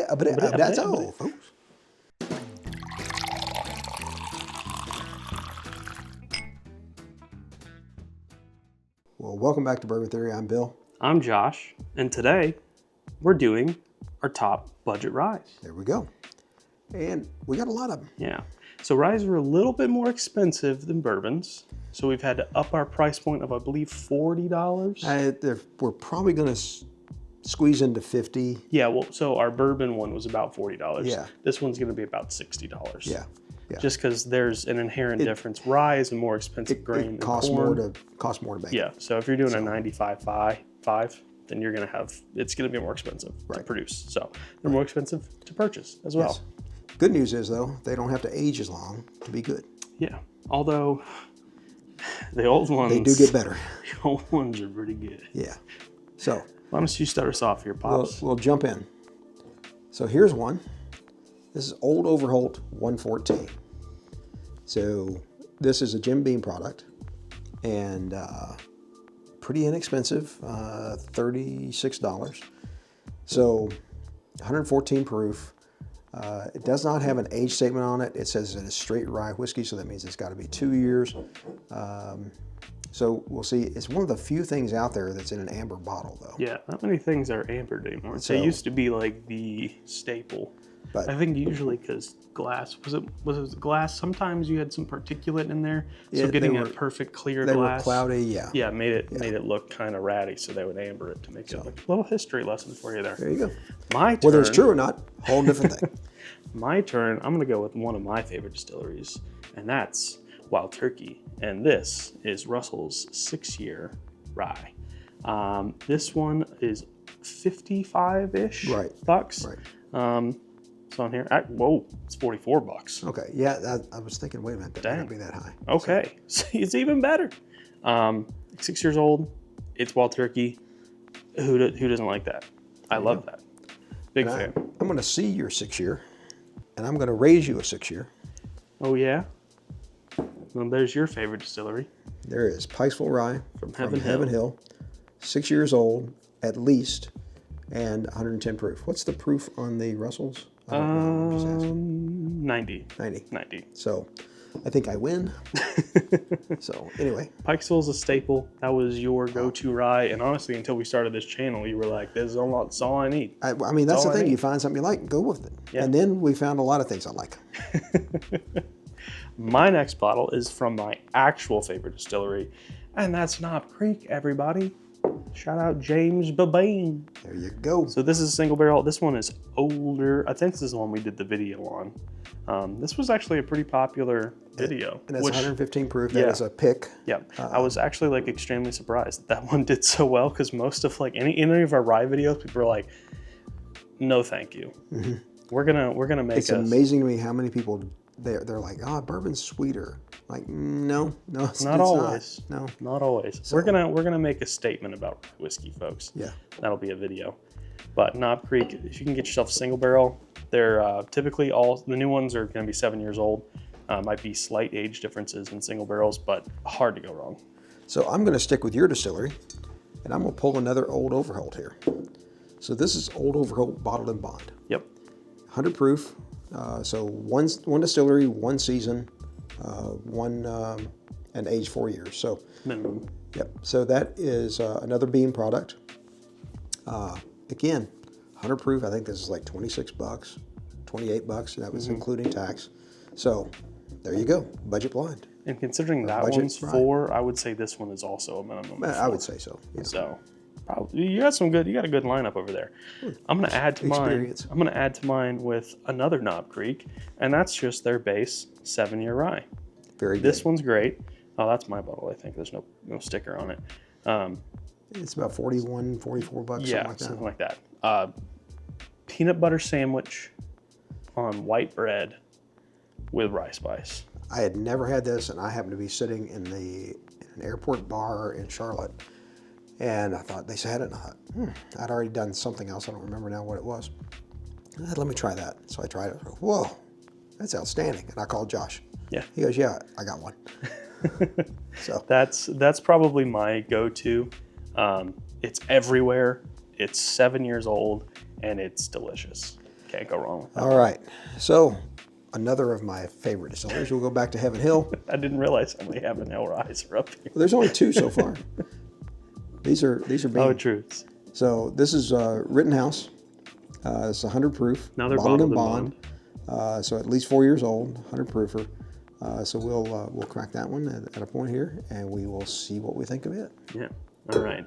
abrazo, folks. Well, welcome back to Bourbon Theory. I'm Bill. I'm Josh, and today we're doing our top budget ryes. There we go. And we got a lot of them. Yeah. So ryes are a little bit more expensive than bourbons. So we've had to up our price point of, I believe, $40. We're probably going to squeeze into 50. Yeah, well, so our bourbon one was about $40. Yeah. This one's going to be about $60. Yeah. Just because there's an inherent difference. Rye is a more expensive grain It costs than corn. costs more to make. Yeah, so if you're doing a 95.5, then you're going to have, it's going to be more expensive to produce. So they're more expensive to purchase as well. Yes. Good news is, though, they don't have to age as long to be good. Yeah, although the old ones, they do get better. The old ones are pretty good. Yeah. So why don't you start us off here, Pops? We'll jump in. So here's one. This is Old Overholt 114. So this is a Jim Beam product and pretty inexpensive, $36. So 114 proof. It does not have an age statement on it. It says it is straight rye whiskey, so that means it's got to be 2 years. So we'll see. It's one of the few things out there that's in an amber bottle, though. Yeah, not many things are ambered anymore. So, they used to be like the staple. But I think usually because glass, was it glass? Sometimes you had some particulate in there. So getting a perfect clear glass. They were cloudy, yeah. Yeah, made it look kind of ratty, so they would amber it to make it look a little history lesson for you there. There you go. My turn. Whether it's true or not, whole different thing. My turn, I'm going to go with one of my favorite distilleries, and that's Wild Turkey. And this is Russell's 6-year rye. This one is 55-ish bucks. Right. It's on here. Whoa, it's $44. Okay, yeah, I was thinking, wait a minute, that might not be that high. Okay, so it's even better. 6 years old, it's Wild Turkey. Who doesn't like that? I love that. Big fan. I'm going to see your 6-year, and I'm going to raise you a 6-year. Oh, yeah? Well, there's your favorite distillery. There is Pikesville Rye from Heaven Hill. 6 years old, at least, and 110 proof. What's the proof on the Russells? 90. So I think I win. So anyway. Pikesville's a staple. That was your go-to rye. And honestly, until we started this channel, you were like, this is all I need. I mean, that's the thing. You find something you like, go with it. Yeah. And then we found a lot of things I like. My next bottle is from my actual favorite distillery, and that's Knob Creek, everybody. Shout out James Bourbon. There you go. So this is a single barrel. This one is older. I think this is the one we did the video on. This was actually a pretty popular video. And it's 115 proof. That is a pick. Yeah. I was actually like extremely surprised that one did so well, because most of like any of our rye videos, people are like, no, thank you. Mm-hmm. We're gonna make. It's amazing to me how many people they're like, bourbon's sweeter. Like, no, it's not always. Not always. So, we're gonna make a statement about whiskey, folks. Yeah, that'll be a video. But Knob Creek, if you can get yourself a single barrel, they're typically all the new ones are gonna be 7 years old. Might be slight age differences in single barrels, but hard to go wrong. So I'm gonna stick with your distillery, and I'm gonna pull another Old Overholt here. So this is Old Overholt bottled in bond. Yep. 100 proof. So one distillery, one season. And age 4 years. So minimum. Yep. So that is another Beam product. Again, 100 proof. I think this is like $26, $28. That was including tax. So there you go. Budget blind. And considering that one's 4, I would say this one is also a minimum. I would say so. Yeah. So probably you got a good lineup over there. I'm gonna add to mine. I'm gonna add to mine with another Knob Creek, and that's just their base 7-year rye. Very good. This one's great. Oh, that's my bottle. I think there's no sticker on it. It's about $41, $44. Yeah, something like that. Peanut butter sandwich on white bread with rye spice. I had never had this, and I happened to be sitting in an airport bar in Charlotte. And I thought, they had it, and I thought, I'd already done something else. I don't remember now what it was. Let me try that. So I tried it. Whoa, that's outstanding. And I called Josh. Yeah. He goes, yeah, I got one. So that's probably my go-to. It's everywhere. It's 7 years old, and it's delicious. Can't go wrong with that. All right. So another of my favorite distilleries. We'll go back to Heaven Hill. I didn't realize how many Heaven Hill Ryes are up here. Well, there's only 2 so far. These are being. Oh, truths. So this is Rittenhouse. It's 100 proof. Now they're bottled bottled in and bond. So at least 4 years old, 100 proofer. So we'll crack that one at a point here, and we will see what we think of it. Yeah. All right.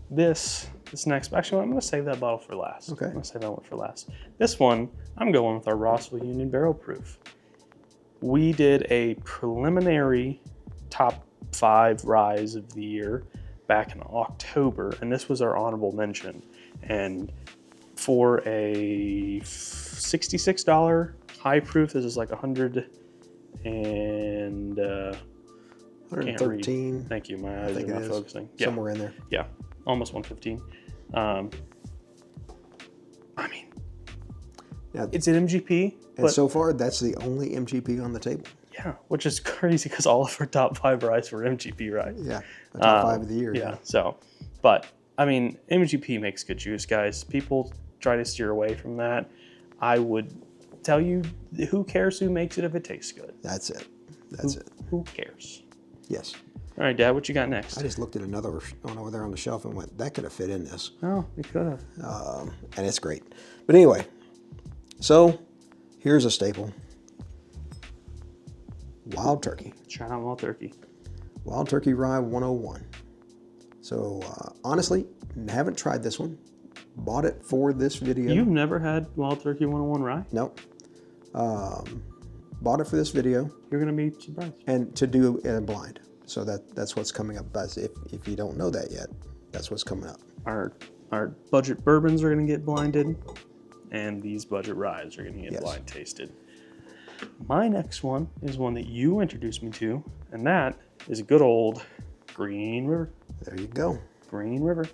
This next, actually, I'm going to save that bottle for last. Okay. I'm going to save that one for last. This one, I'm going with our Rossville Union Barrel Proof. We did a preliminary top 5 Ryes of the year back in October, and this was our honorable mention. And for a $66 high proof, this is like 100 and 113. Thank you, my eyes are not focusing. Somewhere in there. Yeah, almost 115. I mean, Now, it's an MGP, and but so far, that's the only MGP on the table. yeah, which is crazy because all of our top 5 Ryes were MGP Ryes. Yeah, the top 5 of the year. Yeah, so, but I mean, MGP makes good juice, guys. People try to steer away from that. I would tell you, who cares who makes it if it tastes good? That's it. That's it. Who cares? Yes. All right, Dad, what you got next? I just looked at another one over there on the shelf and went, that could have fit in this. Oh, we could have. And it's great. But anyway, so here's a staple. Wild Turkey. Shout out Wild Turkey. Wild Turkey Rye 101. So honestly, haven't tried this one. Bought it for this video. You've never had Wild Turkey 101 Rye? Nope. Bought it for this video. You're going to be surprised. And to do in a blind. So that's what's coming up. But if you don't know that yet, that's what's coming up. Our budget bourbons are going to get blinded, and these budget ryes are going to get blind tasted. My next one is one that you introduced me to, and that is a good old Green River. There you go. Green River.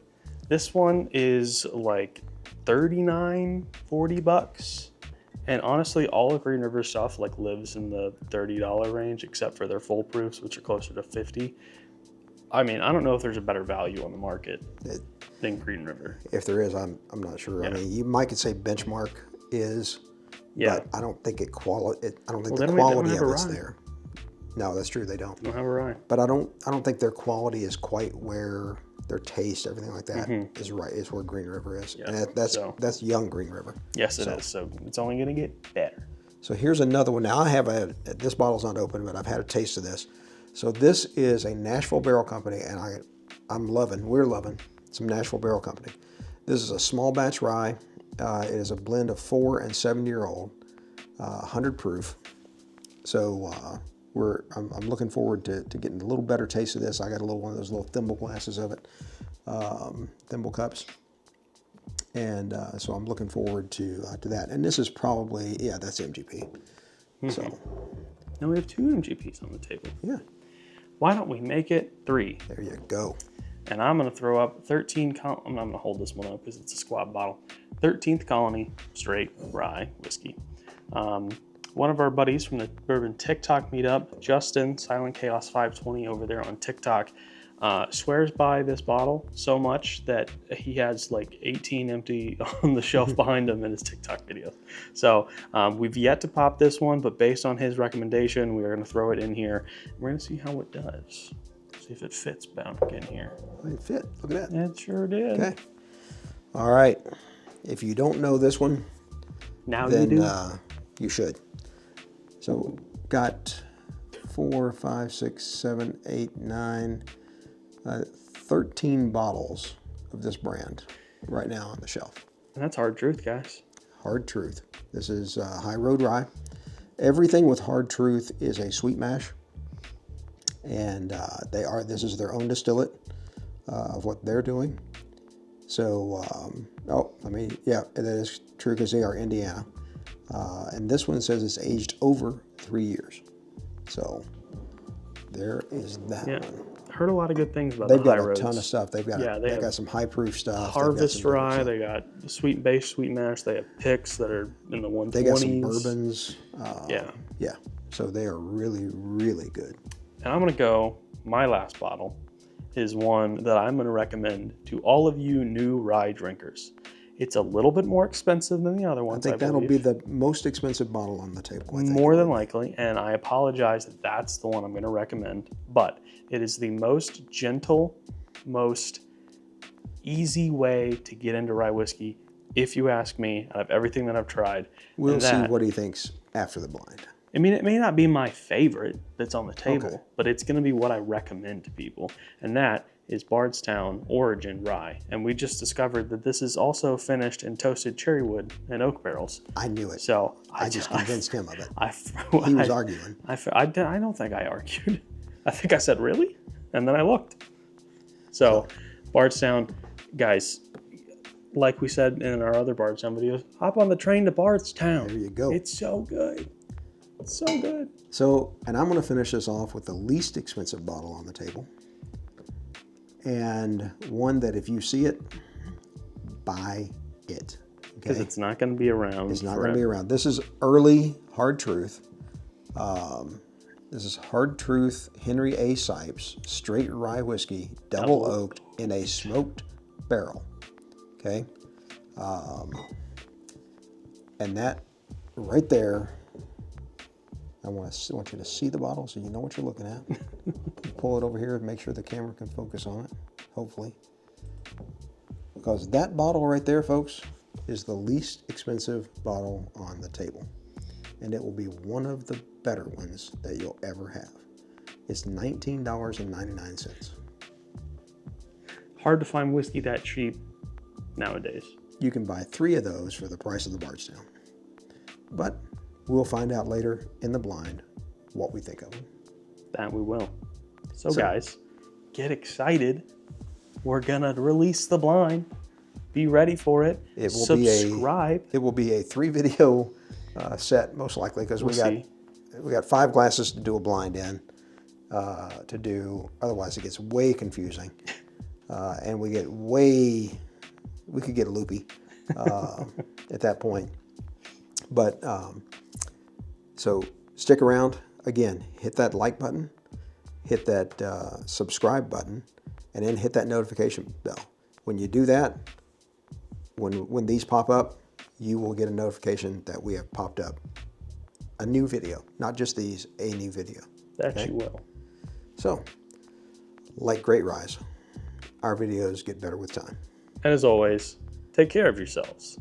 This one is like $39-40, and honestly, all of Green River stuff like lives in the $30 range, except for their full proofs, which are closer to $50. I mean, I don't know if there's a better value on the market than Green River. If there is, I'm not sure. Yeah. I mean, you might could say Benchmark is, but I don't think I don't think the quality of it's there. No, that's true. They don't. They don't have a rye. But I don't think their quality is quite where their taste, everything like that is right. Is where Green River is, Yeah. and that's young Green River. Yes, it is. So it's only going to get better. So here's another one. Now this bottle's not open, but I've had a taste of this. So this is a Nashville Barrel Company, and we're loving some Nashville Barrel Company. This is a small batch rye. It is a blend of 4 and 7 year old, 100 proof. So I'm looking forward to getting a little better taste of this. I got one of those little thimble glasses of it, thimble cups, and so I'm looking forward to that. And this is probably that's MGP. So now we have 2 MGPs on the table. Yeah. Why don't we make it 3? There you go. And I'm going to throw up 13. I'm not going to hold this one up because it's a squat bottle. 13th Colony Straight Rye Whiskey. One of our buddies from the Bourbon TikTok meetup, Justin, Silent Chaos 520 over there on TikTok, swears by this bottle so much that he has like 18 empty on the shelf behind him in his TikTok videos. So we've yet to pop this one, but based on his recommendation, we are going to throw it in here. We're going to see how it does. See if it fits back in here. It fit. Look at that. It sure did. Okay. All right. If you don't know this one, then you do. You should. So got 4, 5, 6, 7, 8, 9, 13 bottles of this brand right now on the shelf. And that's hard truth, guys. Hard Truth. This is High Road Rye. Everything with Hard Truth is a sweet mash, and this is their own distillate of what they're doing. So, that is true because they are Indiana. And this one says it's aged over 3 years. So there is that one. Heard a lot of good things about They've the got High a Roads. ton of stuff. They've got some high proof stuff. Harvest Rye. They got sweet base, sweet mash. They have picks that are in the 120s. They got some bourbons. Yeah. So they are really, really good. And I'm going to go, my last bottle is one that I'm going to recommend to all of you new rye drinkers. It's a little bit more expensive than the other I ones. think that'll be the most expensive bottle on the table. I think. More than likely, and I apologize that that's the one I'm going to recommend, but it is the most gentle, most easy way to get into rye whiskey, if you ask me, out of everything that I've tried. We'll see what he thinks after the blind. I mean, it may not be my favorite that's on the table, Okay. but it's going to be what I recommend to people, and that is Bardstown Origin Rye. And we just discovered that this is also finished in toasted cherry wood and oak barrels. I knew it. So I just convinced him of it. He was arguing. I don't think I argued. I think I said, really? And then I looked. So Bardstown, guys, like we said in our other Bardstown videos, hop on the train to Bardstown. There you go. It's so good. It's so good. So, and I'm going to finish this off with the least expensive bottle on the table. And one that if you see it, buy it. Because Okay? it's not going to be around. It's not going to be around. This is early Hard Truth. This is Hard Truth Henry A. Sipes straight rye whiskey, double oaked in a smoked barrel. Okay? And that right there, I want you to see the bottle so you know what you're looking at. Pull it over here and make sure the camera can focus on it, hopefully. Because that bottle right there, folks, is the least expensive bottle on the table. And it will be one of the better ones that you'll ever have. It's $19.99. Hard to find whiskey that cheap nowadays. You can buy 3 of those for the price of the Bardstown. But we'll find out later in the blind what we think of them. That we will. So guys, get excited. We're gonna release the blind. Be ready for it. It will Subscribe. It will be a 3-video set, most likely, because we got 5 glasses to do a blind in. Otherwise it gets way confusing, and we could get loopy at that point. But so stick around. Again, hit that like button, hit that subscribe button, and then hit that notification bell. When you do that, when these pop up, you will get a notification that we have popped up a new video, not just these, a new video. That you will. So, like great Ryes, our videos get better with time. And as always, take care of yourselves.